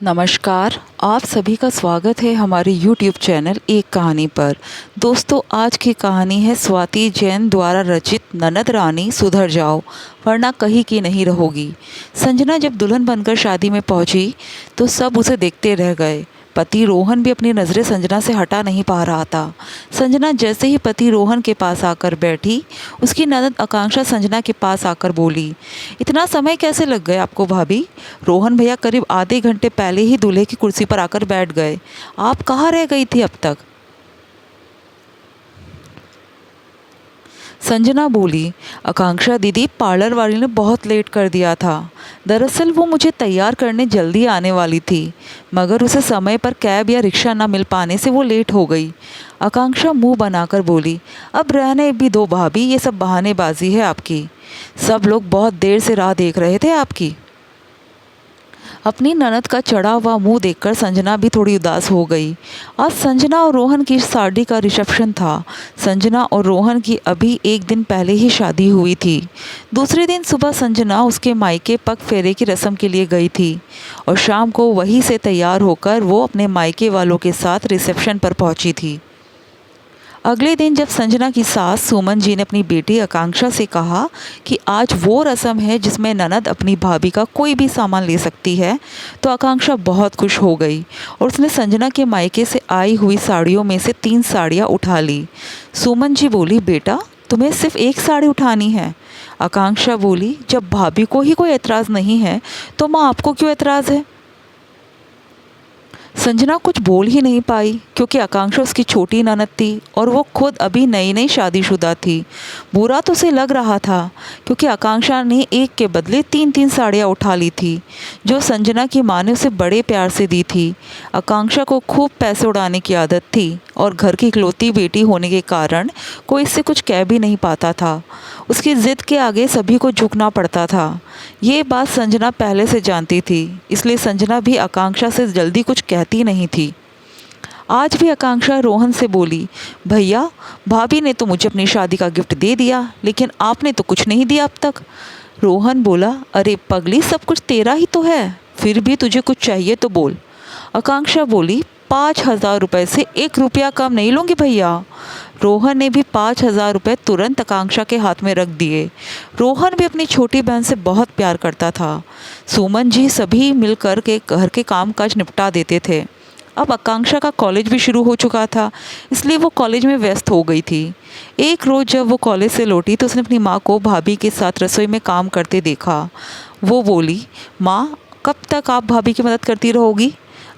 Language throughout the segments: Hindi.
नमस्कार। आप सभी का स्वागत है हमारे YouTube चैनल एक कहानी पर। दोस्तों, आज की कहानी है स्वाति जैन द्वारा रचित ननद रानी सुधर जाओ वरना कहीं की नहीं रहोगी। संजना जब दुल्हन बनकर शादी में पहुंची तो सब उसे देखते रह गए। पति रोहन भी अपनी नज़रें संजना से हटा नहीं पा रहा था। संजना जैसे ही पति रोहन के पास आकर बैठी, उसकी ननद आकांक्षा संजना के पास आकर बोली, इतना समय कैसे लग गया आपको भाभी? रोहन भैया करीब आधे घंटे पहले ही दूल्हे की कुर्सी पर आकर बैठ गए। आप कहाँ रह गई थी अब तक? संजना बोली, आकांक्षा दीदी, पार्लर वाली ने बहुत लेट कर दिया था। दरअसल वो मुझे तैयार करने जल्दी आने वाली थी, मगर उसे समय पर कैब या रिक्शा ना मिल पाने से वो लेट हो गई। आकांक्षा मुंह बनाकर बोली, अब रहने भी दो भाभी, ये सब बहानेबाजी है आपकी। सब लोग बहुत देर से राह देख रहे थे आपकी। अपनी ननद का चढ़ा हुआ मुंह देखकर संजना भी थोड़ी उदास हो गई। आज संजना और रोहन की शादी का रिसेप्शन था। संजना और रोहन की अभी एक दिन पहले ही शादी हुई थी। दूसरे दिन सुबह संजना उसके मायके पग फेरे की रस्म के लिए गई थी और शाम को वहीं से तैयार होकर वो अपने मायके वालों के साथ रिसेप्शन पर पहुंची थी। अगले दिन जब संजना की सास सुमन जी ने अपनी बेटी आकांक्षा से कहा कि आज वो रस्म है जिसमें ननद अपनी भाभी का कोई भी सामान ले सकती है, तो आकांक्षा बहुत खुश हो गई और उसने संजना के मायके से आई हुई साड़ियों में से 3 साड़ियाँ उठा ली। सुमन जी बोली, बेटा तुम्हें सिर्फ एक साड़ी उठानी है? आकांक्षा बोली, जब भाभी को ही कोई एतराज़ नहीं है तो माँ आपको क्यों एतराज़ है? संजना कुछ बोल ही नहीं पाई क्योंकि आकांक्षा उसकी छोटी ननद थी और वो खुद अभी नई नई शादीशुदा थी। बुरा तो उसे लग रहा था क्योंकि आकांक्षा ने एक के बदले 3-3 साड़ियाँ उठा ली थी जो संजना की माँ ने उसे बड़े प्यार से दी थी। आकांक्षा को खूब पैसे उड़ाने की आदत थी और घर की इकलौती बेटी होने के कारण कोई इससे कुछ कह भी नहीं पाता था। उसकी ज़िद के आगे सभी को झुकना पड़ता था। ये बात संजना पहले से जानती थी, इसलिए संजना भी आकांक्षा से जल्दी कुछ कहती नहीं थी। आज भी आकांक्षा रोहन से बोली, भैया भाभी ने तो मुझे अपनी शादी का गिफ्ट दे दिया, लेकिन आपने तो कुछ नहीं दिया अब तक। रोहन बोला, अरे पगली, सब कुछ तेरा ही तो है, फिर भी तुझे कुछ चाहिए तो बोल। आकांक्षा बोली, 5,000 रुपये से 1 रुपया कम नहीं लूँगी भैया। रोहन ने भी 5,000 रुपये तुरंत आकांक्षा के हाथ में रख दिए। रोहन भी अपनी छोटी बहन से बहुत प्यार करता था। सुमन जी सभी मिलकर के घर के काम काज निपटा देते थे। अब आकांक्षा का कॉलेज भी शुरू हो चुका था, इसलिए वो कॉलेज में व्यस्त हो गई थी। एक रोज़ जब वो कॉलेज से लौटी तो उसने अपनी माँ को भाभी के साथ रसोई में काम करते देखा। वो बोली, माँ कब तक आप भाभी की मदद करती रहोगी?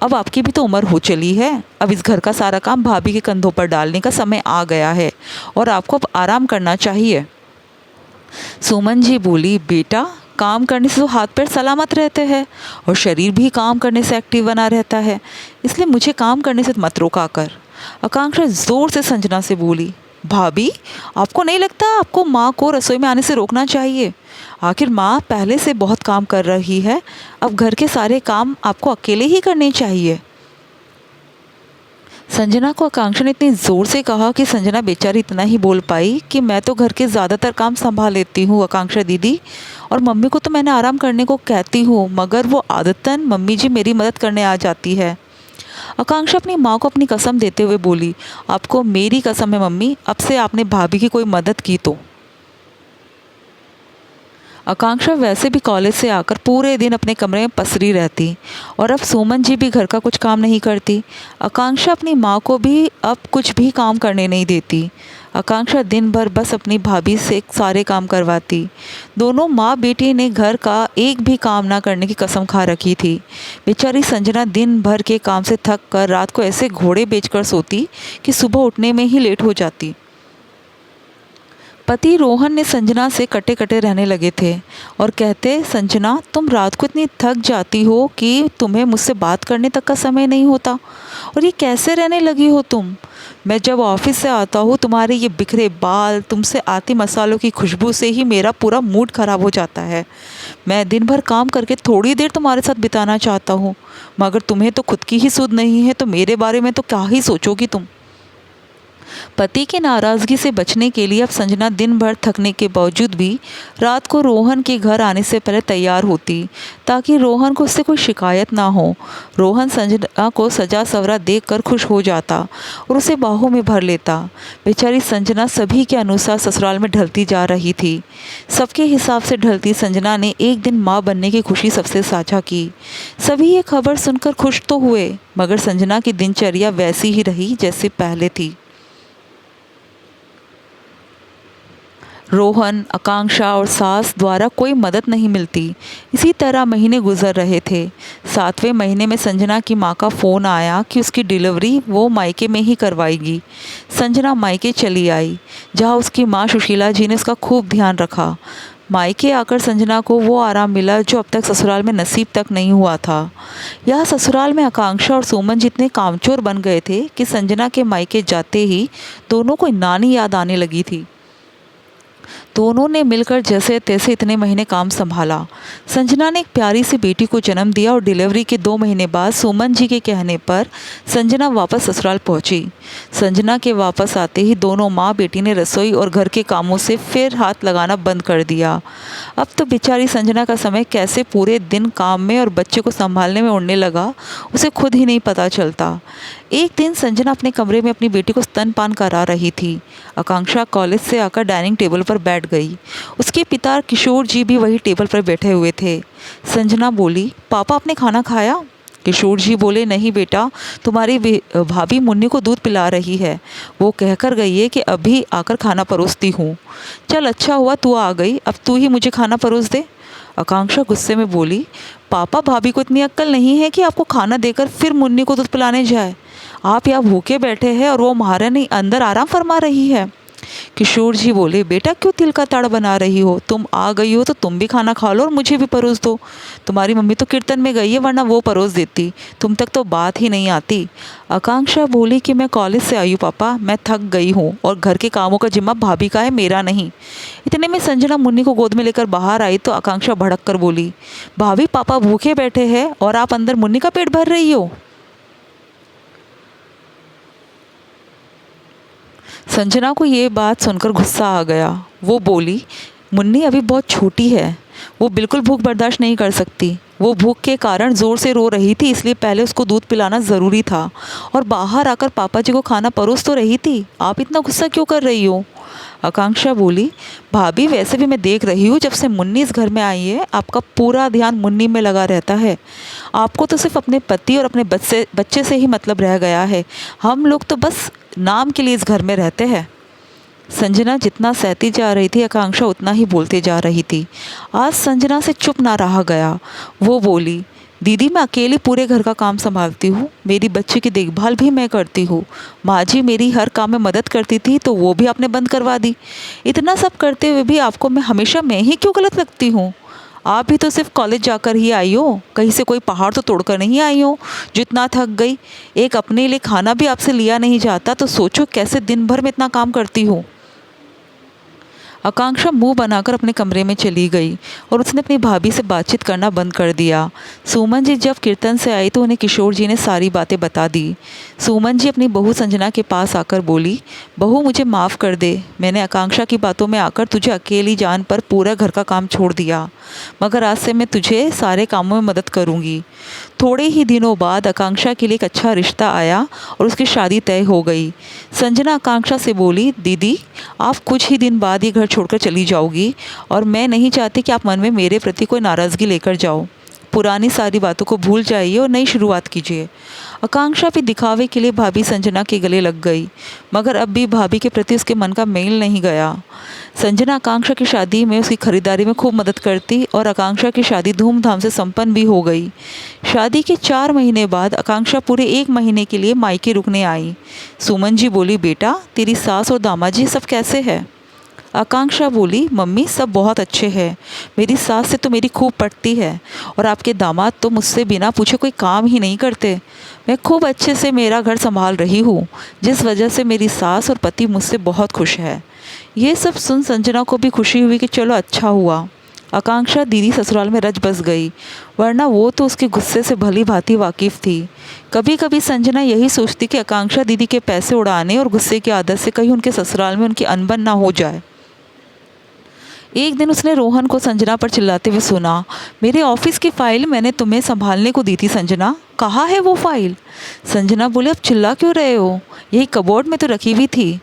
अब आपकी भी तो उम्र हो चली है। अब इस घर का सारा काम भाभी के कंधों पर डालने का समय आ गया है और आपको अब आराम करना चाहिए। सुमन जी बोली, बेटा काम करने से तो हाथ पैर सलामत रहते हैं और शरीर भी काम करने से एक्टिव बना रहता है, इसलिए मुझे काम करने से मत रोका कर। आकांक्षा ज़ोर से संजना से बोली, भाभी आपको नहीं लगता आपको माँ को रसोई में आने से रोकना चाहिए? आखिर माँ पहले से बहुत काम कर रही है, अब घर के सारे काम आपको अकेले ही करने चाहिए। संजना को आकांक्षा ने इतनी ज़ोर से कहा कि संजना बेचारी इतना ही बोल पाई कि मैं तो घर के ज़्यादातर काम संभाल लेती हूँ आकांक्षा दीदी, और मम्मी को तो मैंने आराम करने को कहती हूँ, मगर वो आदतन मम्मी जी मेरी मदद करने आ जाती है। आकांक्षा अपनी माँ को अपनी कसम देते हुए बोली, आपको मेरी कसम है मम्मी, अब से आपने भाभी की कोई मदद की तो। आकांक्षा वैसे भी कॉलेज से आकर पूरे दिन अपने कमरे में पसरी रहती और अब सुमन जी भी घर का कुछ काम नहीं करती। आकांक्षा अपनी माँ को भी अब कुछ भी काम करने नहीं देती। आकांक्षा दिन भर बस अपनी भाभी से सारे काम करवाती। दोनों माँ बेटी ने घर का एक भी काम ना करने की कसम खा रखी थी। बेचारी संजना दिन भर के काम से थक कर रात को ऐसे घोड़े बेचकर सोती कि सुबह उठने में ही लेट हो जाती। पति रोहन ने संजना से कटे कटे रहने लगे थे और कहते, संजना तुम रात को इतनी थक जाती हो कि तुम्हें मुझसे बात करने तक का समय नहीं होता, और ये कैसे रहने लगी हो तुम? मैं जब ऑफिस से आता हूँ तुम्हारे ये बिखरे बाल, तुमसे आती मसालों की खुशबू से ही मेरा पूरा मूड ख़राब हो जाता है। मैं दिन भर काम करके थोड़ी देर तुम्हारे साथ बिताना चाहता हूँ, मगर तुम्हें तो खुद की ही सुध नहीं है, तो मेरे बारे में तो क्या ही सोचोगी तुम? पति की नाराज़गी से बचने के लिए अब संजना दिन भर थकने के बावजूद भी रात को रोहन के घर आने से पहले तैयार होती, ताकि रोहन को उससे कोई शिकायत ना हो। रोहन संजना को सजा सवरा देखकर खुश हो जाता और उसे बाहों में भर लेता। बेचारी संजना सभी के अनुसार ससुराल में ढलती जा रही थी। सबके हिसाब से ढलती संजना ने एक दिन माँ बनने की खुशी सबसे साझा की। सभी ये खबर सुनकर खुश तो हुए, मगर संजना की दिनचर्या वैसी ही रही जैसे पहले थी। रोहन, आकांक्षा और सास द्वारा कोई मदद नहीं मिलती। इसी तरह महीने गुजर रहे थे। 7वें महीने में संजना की माँ का फ़ोन आया कि उसकी डिलीवरी वो मायके में ही करवाएगी। संजना मायके चली आई, जहाँ उसकी माँ सुशीला जी ने उसका खूब ध्यान रखा। मायके आकर संजना को वो आराम मिला जो अब तक ससुराल में नसीब तक नहीं हुआ था। यह ससुराल में आकांक्षा और सुमन जितने कामचोर बन गए थे कि संजना के मायके जाते ही दोनों को नानी याद आने लगी थी। दोनों ने मिलकर जैसे तैसे इतने महीने काम संभाला। संजना ने एक प्यारी सी बेटी को जन्म दिया और डिलीवरी के 2 महीने बाद सुमन जी के कहने पर संजना वापस ससुराल पहुंची। संजना के वापस आते ही दोनों माँ बेटी ने रसोई और घर के कामों से फिर हाथ लगाना बंद कर दिया। अब तो बेचारी संजना का समय कैसे पूरे दिन काम में और बच्चे को संभालने में उड़ने लगा, उसे खुद ही नहीं पता चलता। एक दिन संजना अपने कमरे में अपनी बेटी को स्तनपान करा रही थी। आकांक्षा कॉलेज से आकर डाइनिंग टेबल पर बैठ गई। उसके पिता किशोर जी भी वही टेबल पर बैठे हुए थे। संजना बोली, पापा आपने खाना खाया? किशोर जी बोले, नहीं बेटा, तुम्हारी भाभी मुन्नी को दूध पिला रही है। वो कहकर गई है कि अभी आकर खाना परोसती हूँ। चल अच्छा हुआ तू आ गई, अब तू ही मुझे खाना परोस दे। आकांक्षा गुस्से में बोली, पापा भाभी को इतनी अक्ल नहीं है कि आपको खाना देकर फिर मुन्नी को दूध पिलाने जाए। आप यहाँ भूखे बैठे हैं और वो महारानी अंदर आराम फरमा रही है। किशोर जी बोले, बेटा क्यों तिल का ताड़ बना रही हो? तुम आ गई हो तो तुम भी खाना खा लो और मुझे भी परोस दो। तुम्हारी मम्मी तो कीर्तन में गई है, वरना वो परोस देती। तुम तक तो बात ही नहीं आती। आकांक्षा बोली कि मैं कॉलेज से आई हूँ पापा, मैं थक गई हूँ और घर के कामों का जिम्मा भाभी का है, मेरा नहीं। इतने में संजना मुन्नी को गोद में लेकर बाहर आई तो आकांक्षा भड़क कर बोली, भाभी पापा भूखे बैठे हैं और आप अंदर मुन्नी का पेट भर रही हो। संजना को ये बात सुनकर गुस्सा आ गया। वो बोली, मुन्नी अभी बहुत छोटी है, वो बिल्कुल भूख बर्दाश्त नहीं कर सकती। वो भूख के कारण ज़ोर से रो रही थी, इसलिए पहले उसको दूध पिलाना ज़रूरी था और बाहर आकर पापा जी को खाना परोस तो रही थी। आप इतना गुस्सा क्यों कर रही हो? आकांक्षा बोली, भाभी वैसे भी मैं देख रही हूँ जब से मुन्नी इस घर में आई है, आपका पूरा ध्यान मुन्नी में लगा रहता है। आपको तो सिर्फ अपने पति और अपने बच्चे से ही मतलब रह गया है। हम लोग तो बस नाम के लिए इस घर में रहते हैं। संजना जितना सहती जा रही थी, आकांक्षा उतना ही बोलते जा रही थी। आज संजना से चुप ना रहा गया। वो बोली, दीदी मैं अकेली पूरे घर का काम संभालती हूँ, मेरी बच्ची की देखभाल भी मैं करती हूँ। माँ जी मेरी हर काम में मदद करती थी तो वो भी आपने बंद करवा दी। इतना सब करते हुए भी आपको मैं ही क्यों गलत लगती हूँ? आप भी तो सिर्फ कॉलेज जाकर ही आई हो, कहीं से कोई पहाड़ तो तोड़कर नहीं आई हो जो इतना थक गई। एक अपने लिए खाना भी आपसे लिया नहीं जाता तो सोचो कैसे दिन भर में इतना काम करती हो। आकांक्षा मुंह बनाकर अपने कमरे में चली गई और उसने अपनी भाभी से बातचीत करना बंद कर दिया। सुमन जी जब कीर्तन से आई तो उन्हें किशोर जी ने सारी बातें बता दी। सुमन जी अपनी बहू संजना के पास आकर बोली, बहू मुझे माफ़ कर दे, मैंने आकांक्षा की बातों में आकर तुझे अकेली जान पर पूरा घर का काम छोड़ दिया, मगर आज से मैं तुझे सारे कामों में मदद करूँगी। थोड़े ही दिनों बाद आकांक्षा के लिए एक अच्छा रिश्ता आया और उसकी शादी तय हो गई। संजना आकांक्षा से बोली, दीदी आप कुछ ही दिन बाद ये घर छोड़कर चली जाओगी और मैं नहीं चाहती कि आप मन में मेरे प्रति कोई नाराज़गी लेकर जाओ। पुरानी सारी बातों को भूल जाइए और नई शुरुआत कीजिए। आकांक्षा भी दिखावे के लिए भाभी संजना के गले लग गई, मगर अब भी भाभी के प्रति उसके मन का मेल नहीं गया। संजना आकांक्षा की शादी में उसकी खरीदारी में खूब मदद करती और आकांक्षा की शादी धूमधाम से संपन्न भी हो गई। शादी के 4 महीने बाद आकांक्षा पूरे 1 महीने के लिए मायके रुकने आई। सुमन जी बोली, बेटा तेरी सास और दामाद जी सब कैसे है? आकांक्षा बोली, मम्मी सब बहुत अच्छे हैं, मेरी सास से तो मेरी खूब पटती है और आपके दामाद तो मुझसे बिना पूछे कोई काम ही नहीं करते। मैं खूब अच्छे से मेरा घर संभाल रही हूँ, जिस वजह से मेरी सास और पति मुझसे बहुत खुश है। ये सब सुन संजना को भी खुशी हुई कि चलो अच्छा हुआ, आकांक्षा दीदी ससुराल में रच बस गई, वरना वो तो उसके गुस्से से भली भांति वाकिफ़ थी। कभी कभी संजना यही सोचती कि आकांक्षा दीदी के पैसे उड़ाने और गुस्से की आदत से कहीं उनके ससुराल में उनकी अनबन ना हो जाए। एक दिन उसने रोहन को संजना पर चिल्लाते हुए सुना, मेरे ऑफिस की फ़ाइल मैंने तुम्हें संभालने को दी थी संजना, कहाँ है वो फ़ाइल? संजना बोले, अब चिल्ला क्यों रहे हो, यही कबोर्ड में तो रखी हुई थी।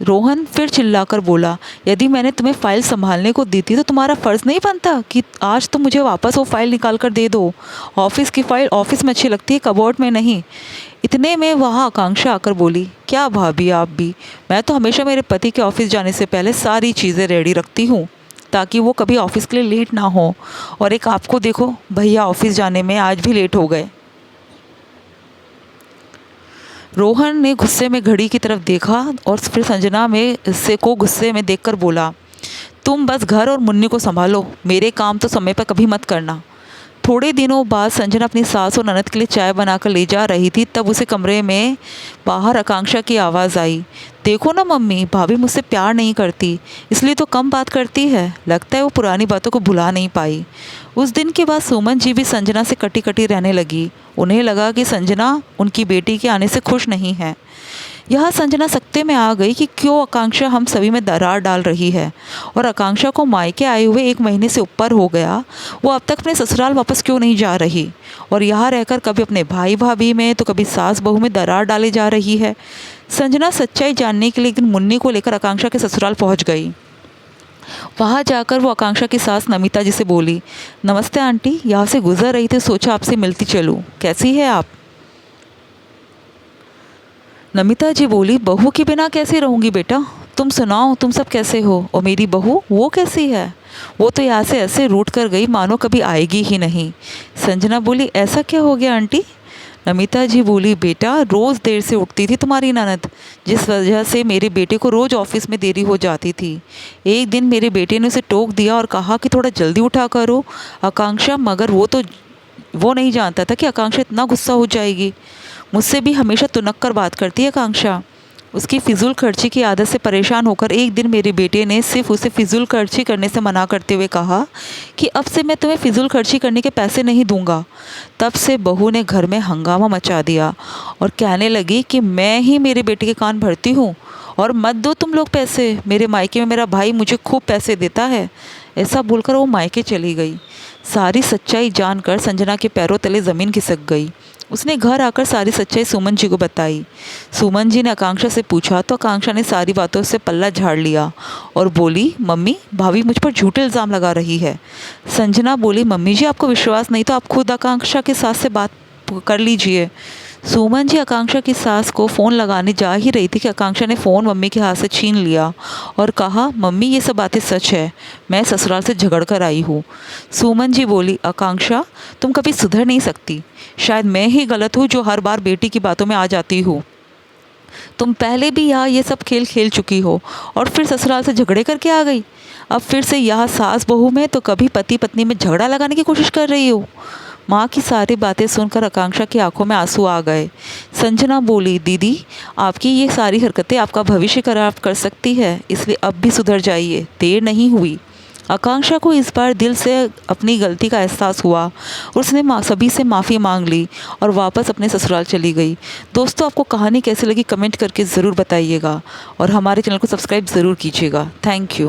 रोहन फिर चिल्लाकर बोला, यदि मैंने तुम्हें फ़ाइल संभालने को दी थी तो तुम्हारा फ़र्ज़ नहीं बनता कि आज तुम मुझे वापस वो फ़ाइल निकाल कर दे दो। ऑफिस की फ़ाइल ऑफिस में अच्छी लगती है, कबोर्ड में नहीं। इतने में वहाँ आकांक्षा आकर बोली, क्या भाभी आप भी, मैं तो हमेशा मेरे पति के ऑफिस जाने से पहले सारी चीज़ें रेडी रखती हूँ ताकि वो कभी ऑफिस के लिए लेट ना हो। और एक आपको देखो, भैया ऑफिस जाने में आज भी लेट हो गए। रोहन ने गुस्से में घड़ी की तरफ देखा और फिर संजना में से को गुस्से में देखकर बोला, तुम बस घर और मुन्नी को संभालो, मेरे काम तो समय पर कभी मत करना। थोड़े दिनों बाद संजना अपनी सास और ननद के लिए चाय बनाकर ले जा रही थी, तब उसे कमरे में बाहर आकांक्षा की आवाज़ आई, देखो ना मम्मी, भाभी मुझसे प्यार नहीं करती, इसलिए तो कम बात करती है, लगता है वो पुरानी बातों को भुला नहीं पाई। उस दिन के बाद सुमन जी भी संजना से कटी कटी रहने लगी। उन्हें लगा कि संजना उनकी बेटी के आने से खुश नहीं है। यह संजना सकते में आ गई कि क्यों आकांक्षा हम सभी में दरार डाल रही है, और आकांक्षा को मायके आए हुए 1 महीने से ऊपर हो गया, वो अब तक अपने ससुराल वापस क्यों नहीं जा रही, और यहाँ रहकर कभी अपने भाई भाभी में तो कभी सास बहू में दरार डाले जा रही है। संजना सच्चाई जानने के लिए एक दिन मुन्नी को लेकर आकांक्षा के ससुराल पहुँच गई। वहाँ जाकर वो आकांक्षा की सास नमिता जी से बोली, नमस्ते आंटी, यहाँ से गुजर रही थी, सोचा आपसे मिलती चलूँ, कैसी है आप? नमिता जी बोली, बहू के बिना कैसे रहूँगी बेटा, तुम सुनाओ, तुम सब कैसे हो? और मेरी बहू, वो कैसी है? वो तो यहाँ से ऐसे रूठ कर गई मानो कभी आएगी ही नहीं। संजना बोली, ऐसा क्या हो गया आंटी? नमिता जी बोली, बेटा रोज़ देर से उठती थी तुम्हारी ननद, जिस वजह से मेरे बेटे को रोज़ ऑफिस में देरी हो जाती थी। एक दिन मेरे बेटे ने उसे टोक दिया और कहा कि थोड़ा जल्दी उठा करो आकांक्षा, मगर वो नहीं जानता था कि आकांक्षा इतना गुस्सा हो जाएगी। मुझसे भी हमेशा तुनक कर बात करती है आकांक्षा। उसकी फ़िज़ूल खर्ची की आदत से परेशान होकर एक दिन मेरे बेटे ने सिर्फ उसे फ़िज़ूल खर्ची करने से मना करते हुए कहा कि अब से मैं तुम्हें फ़िज़ूल खर्ची करने के पैसे नहीं दूंगा। तब से बहू ने घर में हंगामा मचा दिया और कहने लगी कि मैं ही मेरे बेटे के कान भरती हूँ और मत दो तुम लोग पैसे, मेरे मायके में मेरा भाई मुझे खूब पैसे देता है। ऐसा बोलकर वो मायके चली गई। सारी सच्चाई जानकर संजना के पैरों तले ज़मीन खिसक गई। उसने घर आकर सारी सच्चाई सुमन जी को बताई। सुमन जी ने आकांक्षा से पूछा तो आकांक्षा ने सारी बातों से पल्ला झाड़ लिया और बोली, मम्मी, भाभी मुझ पर झूठे इल्ज़ाम लगा रही है। संजना बोली, मम्मी जी, आपको विश्वास नहीं तो आप खुद आकांक्षा के सास से बात कर लीजिए। सुमन जी आकांक्षा की सास को फ़ोन लगाने जा ही रही थी कि आकांक्षा ने फ़ोन मम्मी के हाथ से छीन लिया और कहा, मम्मी ये सब बातें सच है, मैं ससुराल से झगड़ कर आई हूँ। सुमन जी बोली, आकांक्षा तुम कभी सुधर नहीं सकती, शायद मैं ही गलत हूँ जो हर बार बेटी की बातों में आ जाती हूँ। तुम पहले भी यहाँ ये सब खेल खेल चुकी हो और फिर ससुराल से झगड़े करके आ गई। अब फिर से यहाँ सास बहू में तो कभी पति पत्नी में झगड़ा लगाने की कोशिश कर रही हो। माँ की सारी बातें सुनकर आकांक्षा की आंखों में आंसू आ गए। संजना बोली, दीदी आपकी ये सारी हरकतें आपका भविष्य खराब कर सकती है, इसलिए अब भी सुधर जाइए, देर नहीं हुई। आकांक्षा को इस बार दिल से अपनी गलती का एहसास हुआ और उसने सभी से माफ़ी मांग ली और वापस अपने ससुराल चली गई। दोस्तों, आपको कहानी कैसी लगी कमेंट करके ज़रूर बताइएगा और हमारे चैनल को सब्सक्राइब ज़रूर कीजिएगा। Thank you.